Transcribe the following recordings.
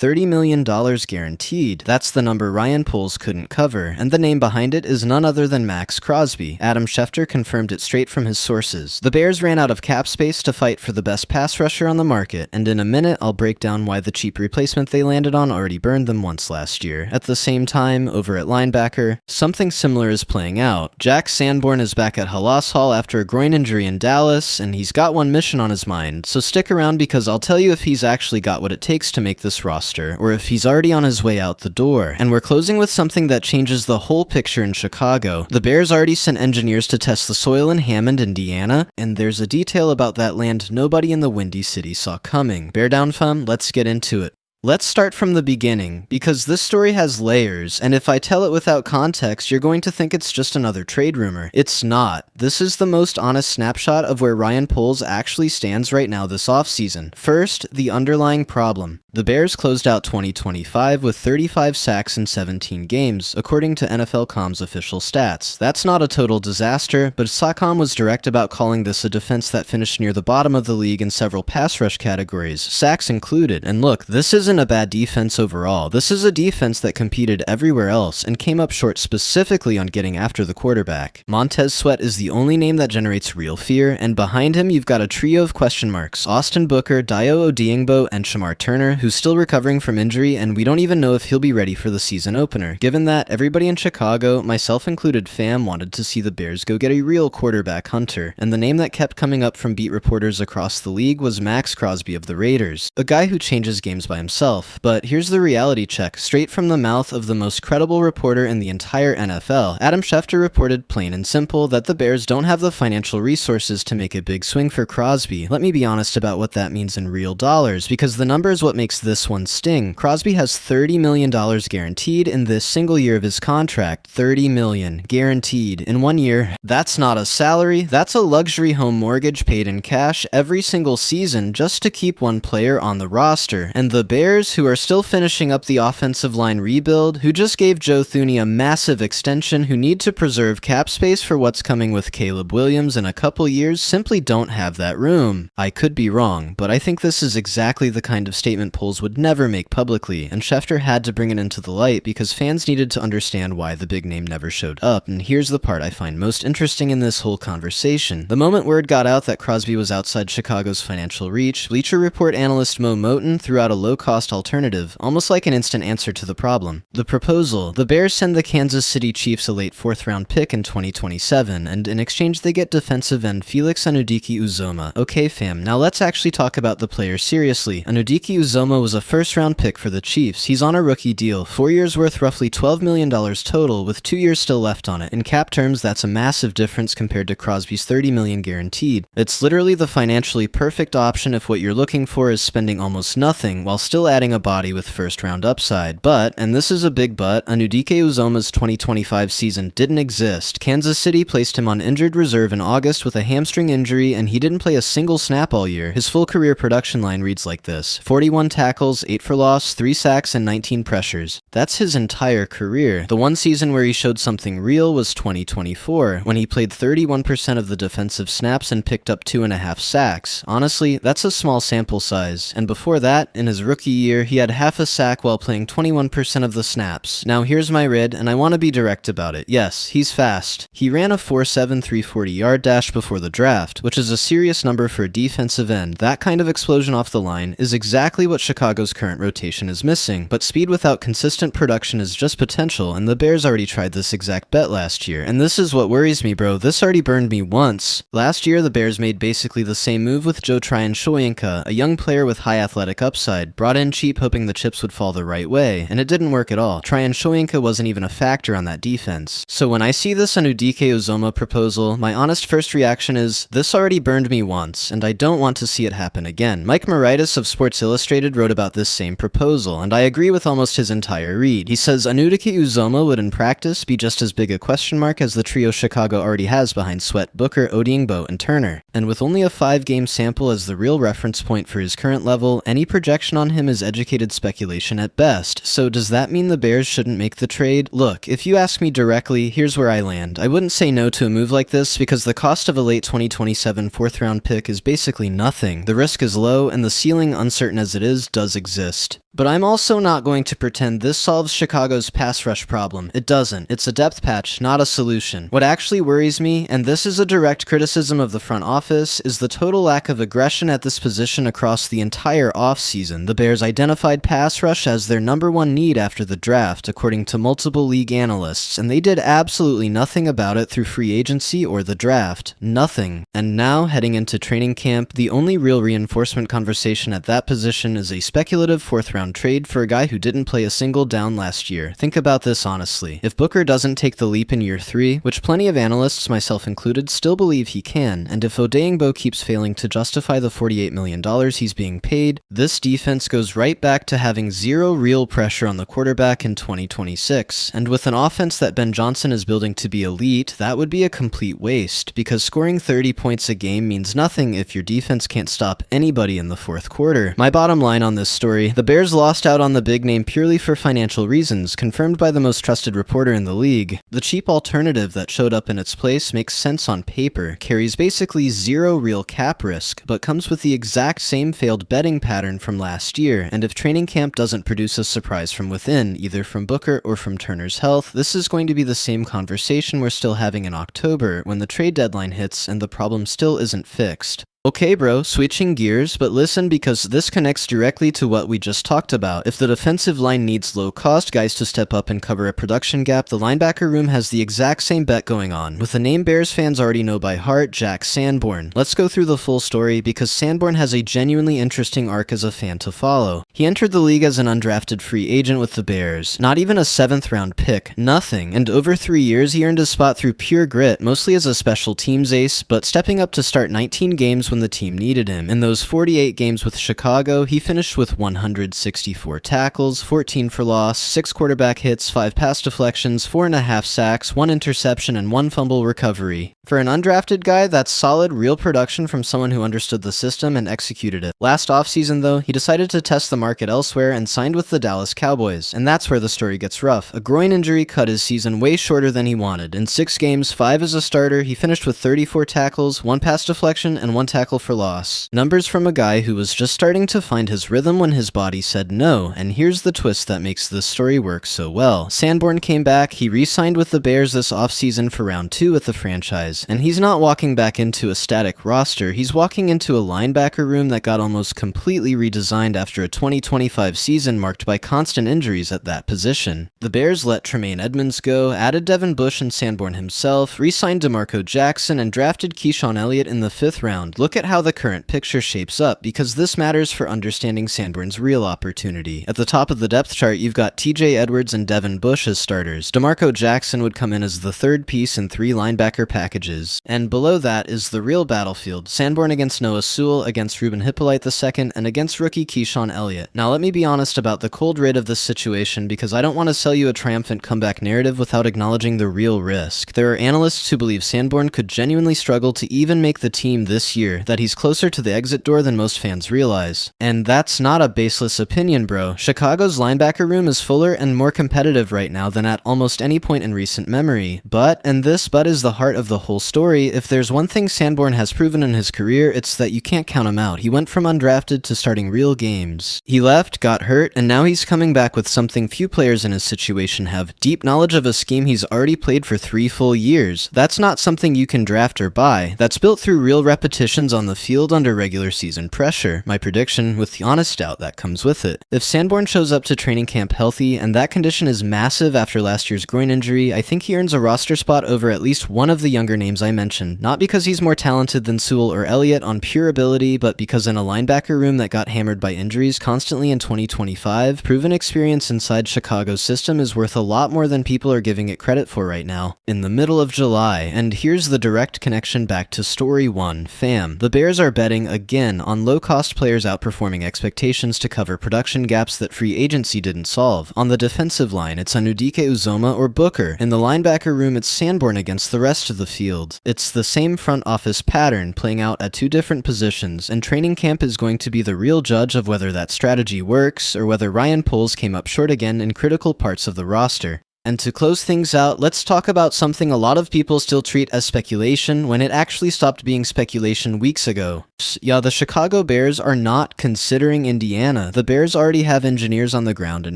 $30 million guaranteed. That's the number Ryan Poles couldn't cover, and the name behind it is none other than Max Crosby. Adam Schefter confirmed it straight from his sources. The Bears ran out of cap space to fight for the best pass rusher on the market, and in a minute I'll break down why the cheap replacement they landed on already burned them once last year. At the same time, over at linebacker, something similar is playing out. Jack Sanborn is back at Halas Hall after a groin injury in Dallas, and he's got one mission on his mind, so stick around because I'll tell you if he's actually got what it takes to make this roster, or if he's already on his way out the door. And we're closing with something that changes the whole picture in Chicago. The Bears already sent engineers to test the soil in Hammond, Indiana, and there's a detail about that land nobody in the Windy City saw coming. Bear down, fam, let's get into it. Let's start from the beginning, because this story has layers, and if I tell it without context, you're going to think it's just another trade rumor. It's not. This is the most honest snapshot of where Ryan Poles actually stands right now this offseason. First, the underlying problem. The Bears closed out 2025 with 35 sacks in 17 games, according to NFL.com's official stats. That's not a total disaster, but SOCOM was direct about calling this a defense that finished near the bottom of the league in several pass rush categories, sacks included. And look, this isn't a bad defense overall. This is a defense that competed everywhere else and came up short specifically on getting after the quarterback. Montez Sweat is the only name that generates real fear, and behind him you've got a trio of question marks: Austin Booker, Dayo Odeyingbo, and Shamar Turner, who's still recovering from injury, and we don't even know if he'll be ready for the season opener. Given that, everybody in Chicago, myself included fam, wanted to see the Bears go get a real quarterback hunter, and the name that kept coming up from beat reporters across the league was Max Crosby of the Raiders, a guy who changes games by himself. But here's the reality check, straight from the mouth of the most credible reporter in the entire NFL. Adam Schefter reported plain and simple that the Bears don't have the financial resources to make a big swing for Crosby. Let me be honest about what that means in real dollars, because the number is what makes this one sting. Crosby has $30 million guaranteed in this single year of his contract. $30 million guaranteed in 1 year. That's not a salary, that's a luxury home mortgage paid in cash every single season just to keep one player on the roster. And the Bears, who are still finishing up the offensive line rebuild, who just gave Joe Thuney a massive extension, who need to preserve cap space for what's coming with Caleb Williams in a couple years, simply don't have that room. I could be wrong, but I think this is exactly the kind of statement Poles would never make publicly, and Schefter had to bring it into the light because fans needed to understand why the big name never showed up. And here's the part I find most interesting in this whole conversation. The moment word got out that Crosby was outside Chicago's financial reach, Bleacher Report analyst Mo Moton threw out a low-cost alternative, almost like an instant answer to the problem. The proposal: the Bears send the Kansas City Chiefs a late 4th-round pick in 2027, and in exchange they get defensive end Felix Anudike-Uzomah. Okay fam, now let's actually talk about the player seriously. Anudike-Uzomah was a first-round pick for the Chiefs. He's on a rookie deal, 4 years worth roughly $12 million total, with 2 years still left on it. In cap terms, that's a massive difference compared to Crosby's $30 million guaranteed. It's literally the financially perfect option if what you're looking for is spending almost nothing while still adding a body with first-round upside. But, and this is a big but, Anudike-Uzomah's 2025 season didn't exist. Kansas City placed him on injured reserve in August with a hamstring injury, and he didn't play a single snap all year. His full career production line reads like this: 41 tackles, 8 for loss, 3 sacks, and 19 pressures. That's his entire career. The one season where he showed something real was 2024, when he played 31% of the defensive snaps and picked up 2.5 sacks. Honestly, that's a small sample size, and before that, in his rookie year, he had half a sack while playing 21% of the snaps. Now here's my rid, and I want to be direct about it. Yes, he's fast. He ran a 4.7 340-yard dash before the draft, which is a serious number for a defensive end. That kind of explosion off the line is exactly what Chicago's current rotation is missing, but speed without consistent production is just potential, and the Bears already tried this exact bet last year. And this is what worries me, bro. This already burned me once. Last year, the Bears made basically the same move with Joe Tryon-Shoyinka, a young player with high athletic upside, brought in cheap hoping the chips would fall the right way, and it didn't work at all. Tryon-Shoyinka wasn't even a factor on that defense. So when I see this Anudike-Uzomah proposal, my honest first reaction is, this already burned me once, and I don't want to see it happen again. Mike Moraitis of Sports Illustrated wrote about this same proposal, and I agree with almost his entire read. He says Anudike-Uzomah would in practice be just as big a question mark as the trio Chicago already has behind Sweat, Booker, Odeyingbo, and Turner. And with only a 5-game sample as the real reference point for his current level, any projection on him is educated speculation at best. So does that mean the Bears shouldn't make the trade? Look, if you ask me directly, here's where I land. I wouldn't say no to a move like this because the cost of a late 2027 4th-round pick is basically nothing. The risk is low, and the ceiling, uncertain as it is, does exist. But I'm also not going to pretend this solves Chicago's pass rush problem. It doesn't. It's a depth patch, not a solution. What actually worries me, and this is a direct criticism of the front office, is the total lack of aggression at this position across the entire offseason. The Bears identified pass rush as their #1 need after the draft, according to multiple league analysts, and they did absolutely nothing about it through free agency or the draft. Nothing. And now, heading into training camp, the only real reinforcement conversation at that position is a speculative fourth-round trade for a guy who didn't play a single down last year. Think about this honestly. If Booker doesn't take the leap in year 3, which plenty of analysts, myself included, still believe he can, and if Odeyingbo keeps failing to justify the $48 million he's being paid, this defense goes right back to having zero real pressure on the quarterback in 2026. And with an offense that Ben Johnson is building to be elite, that would be a complete waste, because scoring 30 points a game means nothing if your defense can't stop anybody in the fourth quarter. My bottom line on this story, the Bears lost out on the big name purely for financial reasons, confirmed by the most trusted reporter in the league. The cheap alternative that showed up in its place makes sense on paper, carries basically zero real cap risk, but comes with the exact same failed betting pattern from last year, and if training camp doesn't produce a surprise from within, either from Booker or from Turner's health, this is going to be the same conversation we're still having in October when the trade deadline hits and the problem still isn't fixed. Okay bro, switching gears, but listen because this connects directly to what we just talked about. If the defensive line needs low-cost guys to step up and cover a production gap, the linebacker room has the exact same bet going on, with a name Bears fans already know by heart, Jack Sanborn. Let's go through the full story because Sanborn has a genuinely interesting arc as a fan to follow. He entered the league as an undrafted free agent with the Bears, not even a 7th-round pick, nothing, and over 3 years he earned his spot through pure grit, mostly as a special teams ace, but stepping up to start 19 games when the team needed him. In those 48 games with Chicago, he finished with 164 tackles, 14 for loss, 6 quarterback hits, 5 pass deflections, 4.5 sacks, 1 interception, and 1 fumble recovery. For an undrafted guy, that's solid, real production from someone who understood the system and executed it. Last offseason, though, he decided to test the market elsewhere and signed with the Dallas Cowboys, and that's where the story gets rough. A groin injury cut his season way shorter than he wanted. In 6 games, 5 as a starter, he finished with 34 tackles, 1 pass deflection, and 1 tackle for loss. Numbers from a guy who was just starting to find his rhythm when his body said no, and here's the twist that makes this story work so well. Sanborn came back, he re-signed with the Bears this offseason for round 2 with the franchise, and he's not walking back into a static roster, he's walking into a linebacker room that got almost completely redesigned after a 2025 season marked by constant injuries at that position. The Bears let Tremaine Edmonds go, added Devin Bush and Sanborn himself, re-signed DeMarco Jackson, and drafted Keyshawn Elliott in the 5th round. Look at how the current picture shapes up, because this matters for understanding Sanborn's real opportunity. At the top of the depth chart, you've got TJ Edwards and Devin Bush as starters. DeMarco Jackson would come in as the 3rd piece in 3 linebacker packages. And below that is the real battlefield. Sanborn against Noah Sewell, against Ruben Hippolyte II, and against rookie Keyshawn Elliott. Now let me be honest about the cold rid of this situation, because I don't want to sell you a triumphant comeback narrative without acknowledging the real risk. There are analysts who believe Sanborn could genuinely struggle to even make the team this year, that he's closer to the exit door than most fans realize. And that's not a baseless opinion, bro. Chicago's linebacker room is fuller and more competitive right now than at almost any point in recent memory. But, and this but is the heart of the whole story, if there's one thing Sanborn has proven in his career, it's that you can't count him out. He went from undrafted to starting real games. He left, got hurt, and now he's coming back with something few players in his situation have: deep knowledge of a scheme he's already played for 3 full years. That's not something you can draft or buy. That's built through real repetitions on the field under regular season pressure. My prediction, with the honest doubt that comes with it. If Sanborn shows up to training camp healthy, and that condition is massive after last year's groin injury, I think he earns a roster spot over at least one of the younger names I mentioned. Not because he's more talented than Sewell or Elliott on pure ability, but because in a linebacker room that got hammered by injuries constantly in 2025, proven experience inside Chicago's system is worth a lot more than people are giving it credit for right now. In the middle of July, and here's the direct connection back to story 1, fam. The Bears are betting again on low-cost players outperforming expectations to cover production gaps that free agency didn't solve. On the defensive line, it's Anudike Uzoma or Booker. In the linebacker room, it's Sanborn against the rest of the field. It's the same front office pattern playing out at 2 different positions, and training camp is going to be the real judge of whether that strategy works or whether Ryan Poles came up short again in critical parts of the roster. And to close things out, let's talk about something a lot of people still treat as speculation when it actually stopped being speculation weeks ago. Yeah, the Chicago Bears are not considering Indiana. The Bears already have engineers on the ground in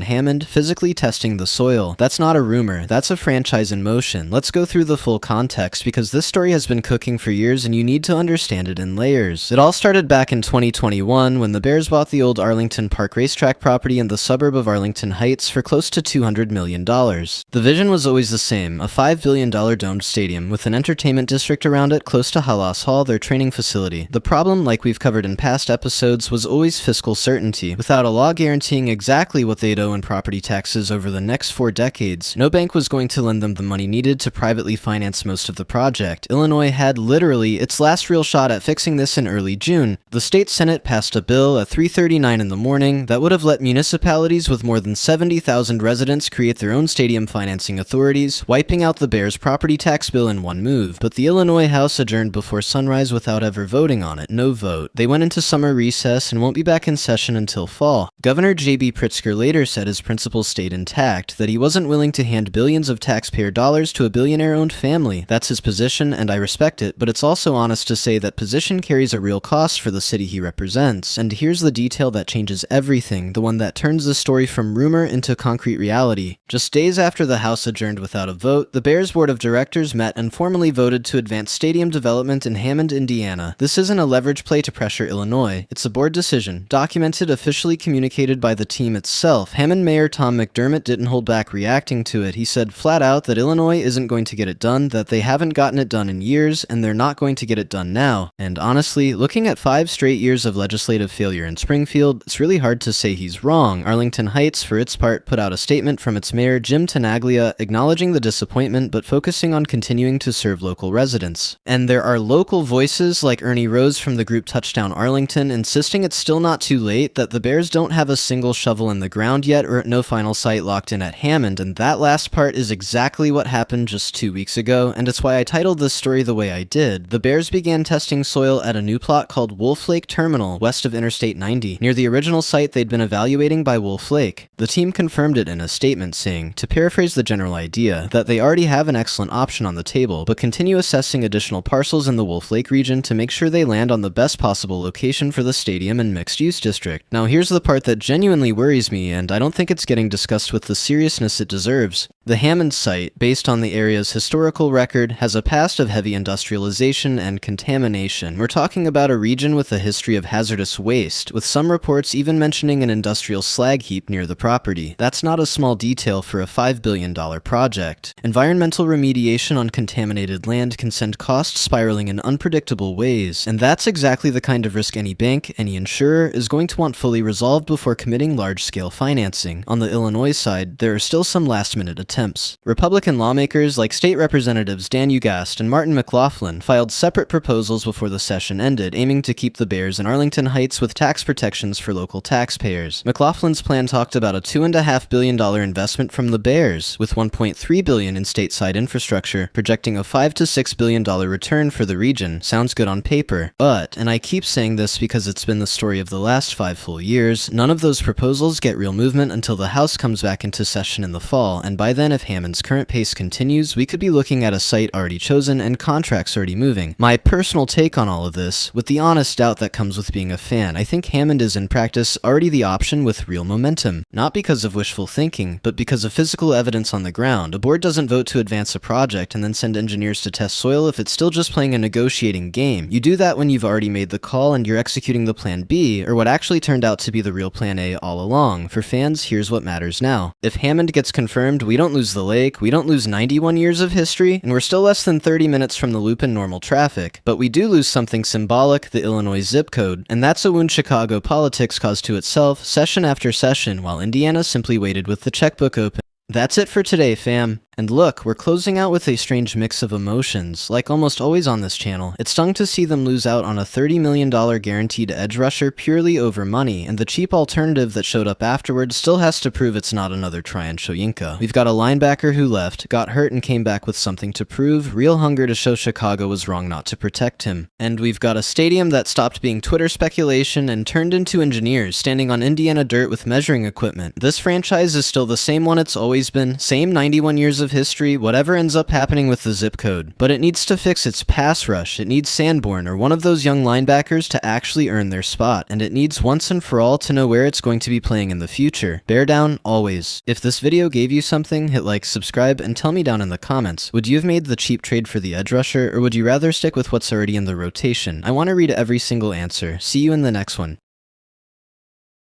Hammond physically testing the soil. That's not a rumor, that's a franchise in motion. Let's go through the full context because this story has been cooking for years and you need to understand it in layers. It all started back in 2021 when the Bears bought the old Arlington Park racetrack property in the suburb of Arlington Heights for close to $200 million. The vision was always the same, a $5 billion domed stadium with an entertainment district around it close to Halas Hall, their training facility. The problem, like we've covered in past episodes, was always fiscal certainty. Without a law guaranteeing exactly what they'd owe in property taxes over the next 4 decades, no bank was going to lend them the money needed to privately finance most of the project. Illinois had literally its last real shot at fixing this in early June. The state Senate passed a bill at 3:39 in the morning that would have let municipalities with more than 70,000 residents create their own stadium financing authorities, wiping out the Bears' property tax bill in one move. But the Illinois House adjourned before sunrise without ever voting on it. No vote. They went into summer recess and won't be back in session until fall. Governor J.B. Pritzker later said his principles stayed intact, that he wasn't willing to hand billions of taxpayer dollars to a billionaire-owned family. That's his position, and I respect it, but it's also honest to say that position carries a real cost for the city he represents. And here's the detail that changes everything, the one that turns the story from rumor into concrete reality. Just days after the House adjourned without a vote, the Bears Board of Directors met and formally voted to advance stadium development in Hammond, Indiana. This isn't a leverage play to pressure Illinois. It's a board decision, documented, officially communicated by the team itself. Hammond Mayor Tom McDermott didn't hold back reacting to it. He said flat out that Illinois isn't going to get it done, that they haven't gotten it done in years, and they're not going to get it done now. And honestly, looking at 5 straight years of legislative failure in Springfield, it's really hard to say he's wrong. Arlington Heights, for its part, put out a statement from its mayor, Jim Tenaglia, acknowledging the disappointment but focusing on continuing to serve local residents. And there are local voices like Ernie Rose from the group Touchdown Arlington insisting it's still not too late, that the Bears don't have a single shovel in the ground yet or no final site locked in at Hammond, and that last part is exactly what happened just 2 weeks ago, and it's why I titled this story the way I did. The Bears began testing soil at a new plot called Wolf Lake Terminal, west of Interstate 90, near the original site they'd been evaluating by Wolf Lake. The team confirmed it in a statement saying, to paraphrase the general idea, that they already have an excellent option on the table, but continue assessing additional parcels in the Wolf Lake region to make sure they land on the best possible location for the stadium and mixed-use district. Now here's the part that genuinely worries me, and I don't think it's getting discussed with the seriousness it deserves. The Hammond site, based on the area's historical record, has a past of heavy industrialization and contamination. We're talking about a region with a history of hazardous waste, with some reports even mentioning an industrial slag heap near the property. That's not a small detail for a $5 billion project. Environmental remediation on contaminated land can send costs spiraling in unpredictable ways, and that's exactly the kind of risk any bank, any insurer, is going to want fully resolved before committing large-scale financing. On the Illinois side, there are still some last-minute attempts. Republican lawmakers like State Representatives Dan Ugast and Martin McLaughlin filed separate proposals before the session ended, aiming to keep the Bears in Arlington Heights with tax protections for local taxpayers. McLaughlin's plan talked about a $2.5 billion investment from the Bears, with $1.3 billion in stateside infrastructure, projecting a $5 to $6 billion return for the region. Sounds good on paper. But, and I keep saying this because it's been the story of the last 5 full years, none of those proposals get real movement until the House comes back into session in the fall, and by then if Hammond's current pace continues, we could be looking at a site already chosen and contracts already moving. My personal take on all of this, with the honest doubt that comes with being a fan, I think Hammond is in practice already the option with real momentum. Not because of wishful thinking, but because of physical evidence on the ground. A board doesn't vote to advance a project and then send engineers to test soil if it's still just playing a negotiating game. You do that when you've already made the call and you're executing the plan B, or what actually turned out to be the real plan A all along. For fans, here's what matters now. If Hammond gets confirmed, we don't lose the lake, we don't lose 91 years of history, and we're still less than 30 minutes from the loop in normal traffic. But we do lose something symbolic, the Illinois zip code, and that's a wound Chicago politics caused to itself, session after session, while Indiana simply waited with the checkbook open. That's it for today, fam. And look, we're closing out with a strange mix of emotions. Like almost always on this channel, it stung to see them lose out on a $30 million guaranteed edge rusher purely over money, and the cheap alternative that showed up afterwards still has to prove it's not another Tryon Shoyinka. We've got a linebacker who left, got hurt and came back with something to prove, real hunger to show Chicago was wrong not to protect him. And we've got a stadium that stopped being Twitter speculation and turned into engineers standing on Indiana dirt with measuring equipment. This franchise is still the same one it's always been, same 91 years of history, whatever ends up happening with the zip code. But it needs to fix its pass rush, it needs Sanborn or one of those young linebackers to actually earn their spot, and it needs once and for all to know where it's going to be playing in the future. Bear down, always. If this video gave you something, hit like, subscribe, and tell me down in the comments, would you have made the cheap trade for the edge rusher, or would you rather stick with what's already in the rotation? I want to read every single answer. See you in the next one.